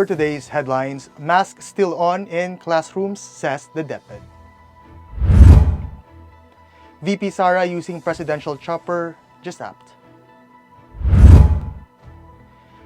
For today's headlines, masks still on in classrooms, says the DepEd. VP Sara using presidential chopper, just apt.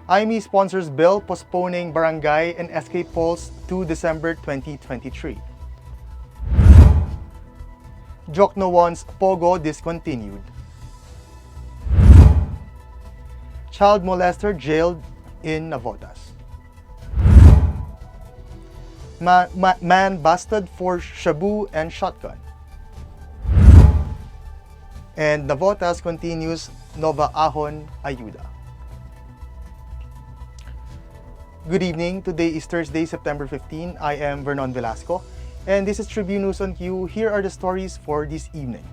IME sponsors bill postponing barangay and SK polls to December 2023. Diokno wants Pogo discontinued. Child molester jailed in Navotas. Man busted for shabu and shotgun. And Navotas continues NavoAhon Ayuda. Good evening. Today is Thursday, September 15. I am Vernon Velasco, and this is Tribune News on Q. Here are the stories for this evening.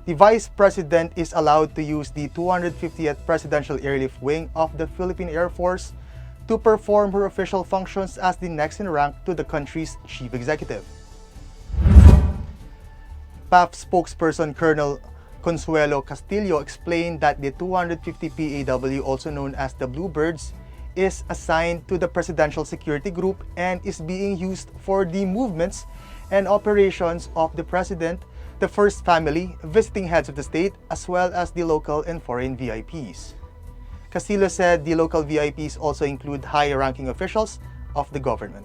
The Vice President is allowed to use the 250th Presidential Airlift Wing of the Philippine Air Force to perform her official functions as the next in rank to the country's Chief Executive. PAF spokesperson Colonel Consuelo Castillo explained that the 250 PAW, also known as the Bluebirds, is assigned to the Presidential Security Group and is being used for the movements and operations of the President, the First Family, visiting heads of the state, as well as the local and foreign VIPs. Castillo said the local VIPs also include high-ranking officials of the government.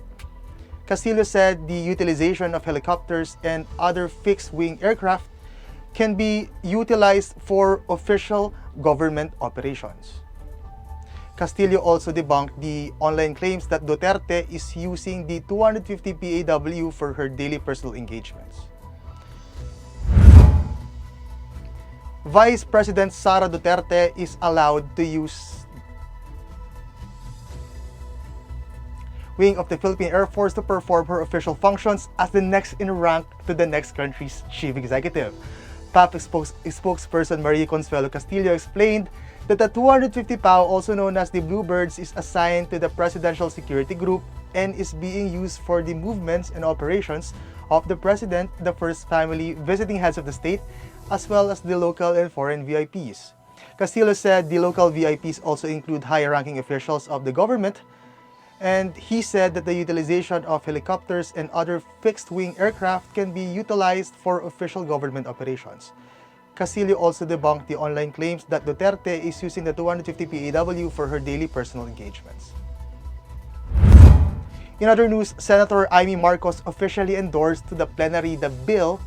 Castillo said the utilization of helicopters and other fixed-wing aircraft can be utilized for official government operations. Castillo also debunked the online claims that Duterte is using the 250 PAW for her daily personal engagements. Vice President Sara Duterte is allowed to use wing of the Philippine Air Force to perform her official functions as the next in rank to the next country's chief executive. PAP spokesperson Maria Consuelo Castillo explained that the 250 PAW, also known as the Bluebirds, is assigned to the Presidential Security Group and is being used for the movements and operations of the President, the First Family, visiting heads of the state, as well as the local and foreign VIPs. Castillo said the local VIPs also include high-ranking officials of the government, and he said that the utilization of helicopters and other fixed-wing aircraft can be utilized for official government operations. Castillo also debunked the online claims that Duterte is using the 250 PAW for her daily personal engagements. In other news, Senator Amy Marcos officially endorsed to the plenary the bill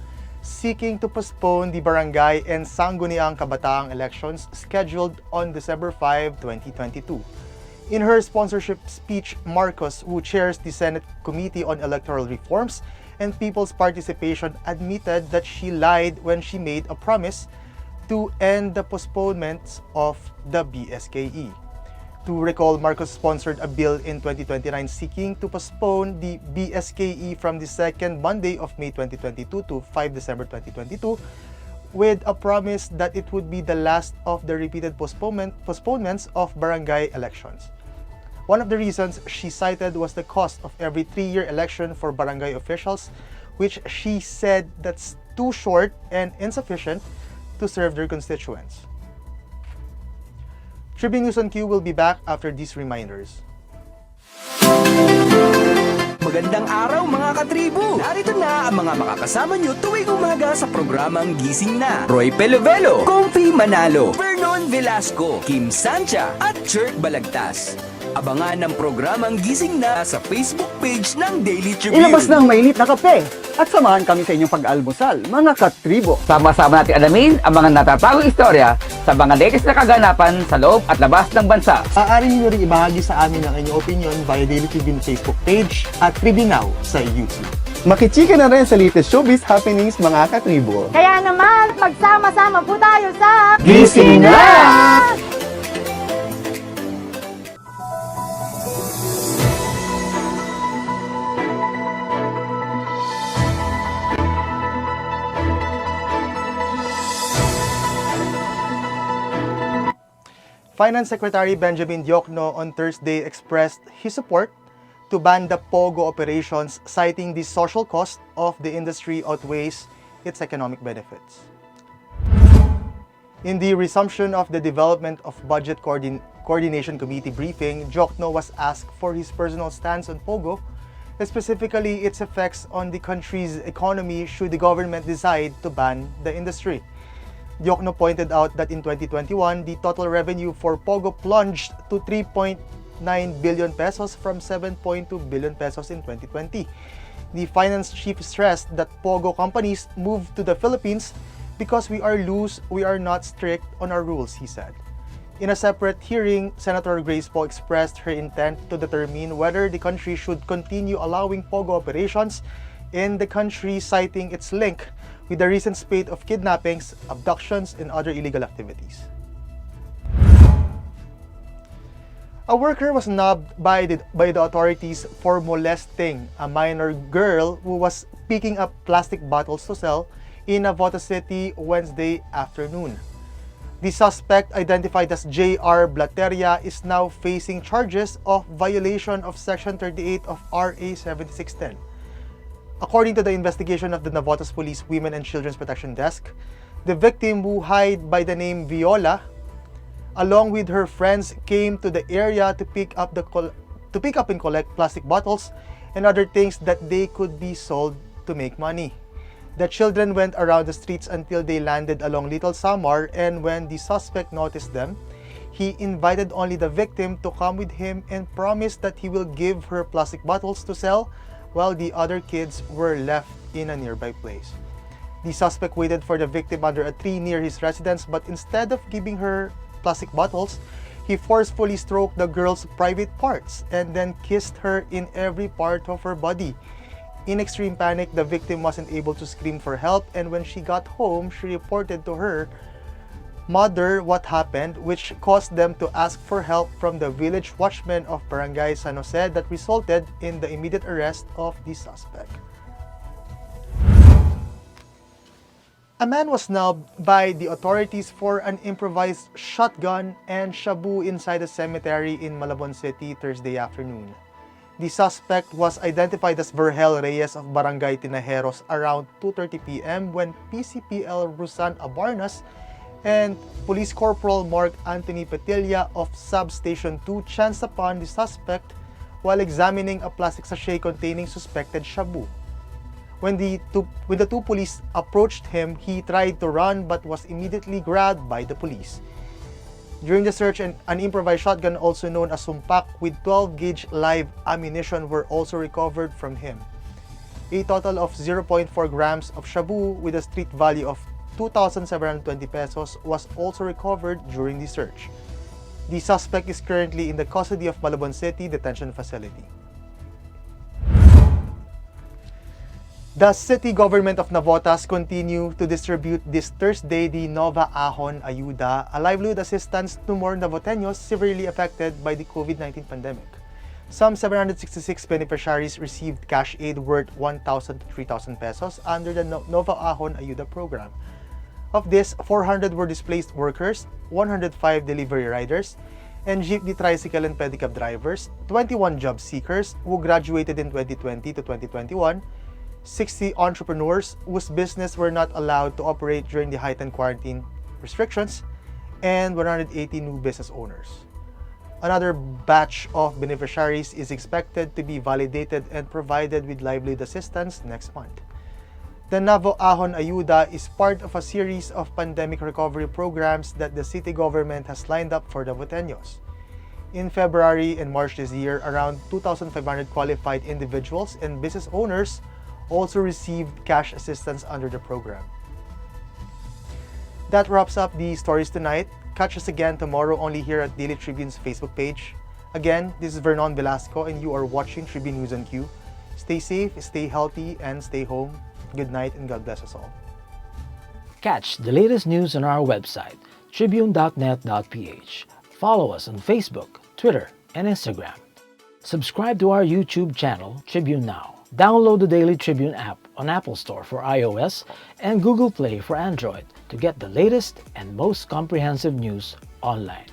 seeking to postpone the barangay and sangguniang kabataang elections scheduled on December 5, 2022. In her sponsorship speech, Marcos, who chairs the Senate Committee on Electoral Reforms and People's Participation, admitted that she lied when she made a promise to end the postponements of the BSKE. To recall, Marcos sponsored a bill in 2029 seeking to postpone the BSKE from the second Monday of May 2022 to 5 December 2022, with a promise that it would be the last of the repeated postponements of barangay elections. One of the reasons she cited was the cost of every 3-year election for barangay officials, which she said that's too short and insufficient to serve their constituents. Tribune News on Q will be back after these reminders. Magandang araw mga katribo! Narito na ang mga makakasama nyo tuwing umaga sa programang Gising Na. Roy Pelovelo, Comfy Manalo, Vernon Velasco, Kim Sancha at Chirk Balagtas. Abangan ang programang Gising Na sa Facebook page ng Daily Tribune. Ilabas ng mainit na kape at samahan kami sa inyong pag-almusal, mga katribo. Sama-sama natin alamin ang mga natatagong istorya sa mga latest na kaganapan sa loob at labas ng bansa. Maaari niyo rin ibahagi sa amin ang inyong opinion via Daily Tribune Facebook page at Tribune Now sa YouTube. Makichika na rin sa latest showbiz happenings, mga katribo. Kaya naman, magsama-sama po tayo sa Gising Na! Finance Secretary Benjamin Diokno on Thursday expressed his support to ban the Pogo operations, citing the social cost of the industry outweighs its economic benefits. In the resumption of the development of budget Coordination Committee briefing, Diokno was asked for his personal stance on Pogo, specifically its effects on the country's economy should the government decide to ban the industry. Diokno pointed out that in 2021, the total revenue for Pogo plunged to 3.9 billion pesos from 7.2 billion pesos in 2020. The finance chief stressed that Pogo companies moved to the Philippines because we are loose, we are not strict on our rules, he said. In a separate hearing, Senator Grace Poe expressed her intent to determine whether the country should continue allowing Pogo operations in the country, citing its link with the recent spate of kidnappings, abductions, and other illegal activities. A worker was nabbed by the authorities for molesting a minor girl who was picking up plastic bottles to sell in Navotas City Wednesday afternoon. The suspect, identified as J.R. Blateria, is now facing charges of violation of Section 38 of RA 7610. According to the investigation of the Navotas Police Women and Children's Protection Desk, the victim, who hied by the name Viola, along with her friends, came to the area to pick up and collect plastic bottles and other things that they could be sold to make money. The children went around the streets until they landed along Little Samar, and when the suspect noticed them, he invited only the victim to come with him and promised that he will give her plastic bottles to sell while the other kids were left in a nearby place. The suspect waited for the victim under a tree near his residence, but instead of giving her plastic bottles, he forcefully stroked the girl's private parts and then kissed her in every part of her body. In extreme panic, the victim wasn't able to scream for help, and when she got home, she reported to her mother what happened, which caused them to ask for help from the village watchman of Barangay San Jose that resulted in the immediate arrest of the suspect. A man was nabbed by the authorities for an improvised shotgun and shabu inside a cemetery in Malabon City Thursday afternoon. The suspect was identified as Vergel Reyes of Barangay Tinajeros around 2:30 p.m. when PCPL Rusan Abarnas and Police Corporal Mark Anthony Petilla of Substation 2 chanced upon the suspect while examining a plastic sachet containing suspected shabu. When the two police approached him, he tried to run but was immediately grabbed by the police. During the search, an improvised shotgun, also known as sumpak, with 12-gauge live ammunition were also recovered from him. A total of 0.4 grams of shabu with a street value of 2,720 pesos was also recovered during the search. The suspect is currently in the custody of Malabon City Detention Facility. The city government of Navotas continue to distribute this Thursday the NavoAhon Ayuda, a livelihood assistance to more Navoteños severely affected by the COVID-19 pandemic. Some 766 beneficiaries received cash aid worth 1,000 to 3,000 pesos under the NavoAhon Ayuda program. Of this, 400 were displaced workers, 105 delivery riders, and jeepney, tricycle, and pedicab drivers, 21 job seekers who graduated in 2020 to 2021, 60 entrepreneurs whose business were not allowed to operate during the heightened quarantine restrictions, and 180 new business owners. Another batch of beneficiaries is expected to be validated and provided with livelihood assistance next month. The NavoAhon Ayuda is part of a series of pandemic recovery programs that the city government has lined up for Navoteños. In February and March this year, around 2,500 qualified individuals and business owners also received cash assistance under the program. That wraps up the stories tonight. Catch us again tomorrow only here at Daily Tribune's Facebook page. Again, this is Vernon Velasco and you are watching Tribune News on Q. Stay safe, stay healthy, and stay home. Good night and God bless us all. Catch the latest news on our website, tribune.net.ph. Follow us on Facebook, Twitter, and Instagram. Subscribe to our YouTube channel, Tribune Now. Download the Daily Tribune app on Apple Store for iOS and Google Play for Android to get the latest and most comprehensive news online.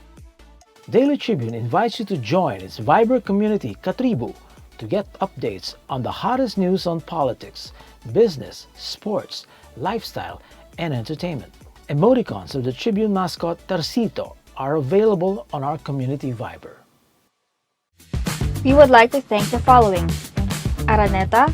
Daily Tribune invites you to join its vibrant community, Katribu, to get updates on the hottest news on politics, business, sports, lifestyle, and entertainment. Emoticons of the Tribune mascot Tarsito are available on our community Viber. We would like to thank the following: Araneta,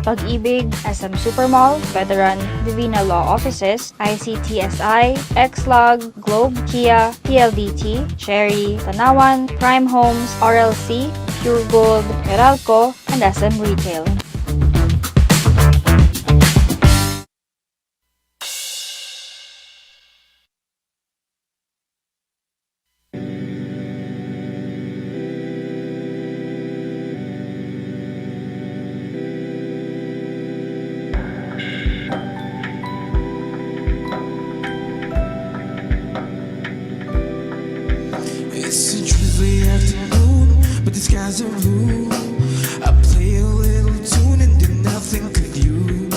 Pag-ibig, SM Supermall, Veteran, Divina Law Offices, ICTSI, Xlog, Globe, Kia, PLDT, Cherry, Tanawan, Prime Homes, RLC, Pure Gold, Meralco, and SM Retail. It's a drizzly afternoon, but the skies are blue. I play a little tune and do nothing of you.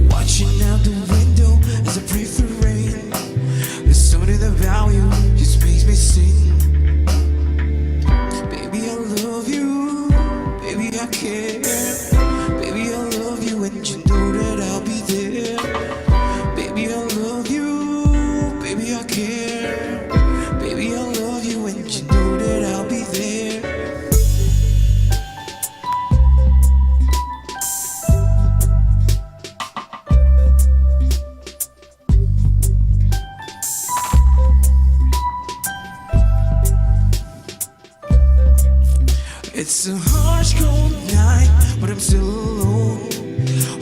Watching out the window as I pray for rain. There's something about you just makes me sing. Baby, I love you. Baby, I care. Baby, I love you, and you know that I'll be there. Baby, I love you. Baby, I care. Baby, I love you, and you know that I'll be there. It's a harsh, cold night, but I'm still alone,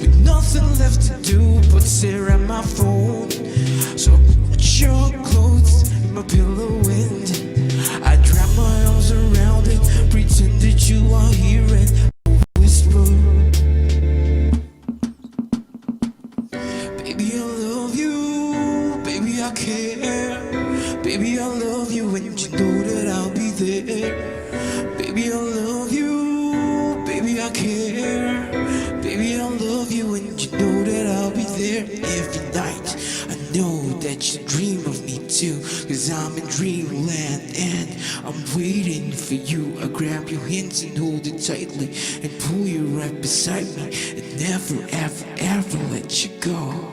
with nothing left to do but stare at my phone. So put your clothes in my pillow and I wrap my arms around it, pretend that you are here and whisper, baby, I love you, baby, I care. Baby, I love you, and you know that I'll be there. Baby, I love you, baby, I care. Baby, I love you, and you know that I'll be there every night. I know that you dream of me too, 'cause I'm in dreamland and I'm waiting for you. I grab your hands and hold it tightly and pull you right beside me and never, ever, ever let you go.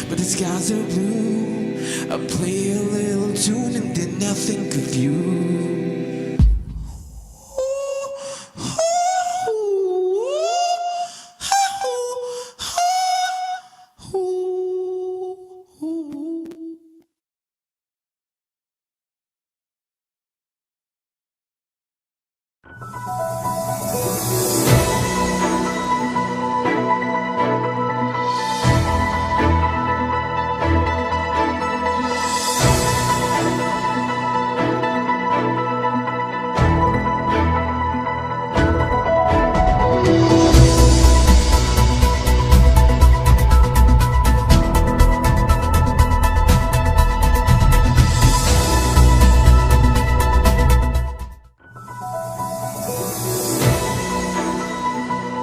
But the skies are blue. I play a little tune and then I think of you.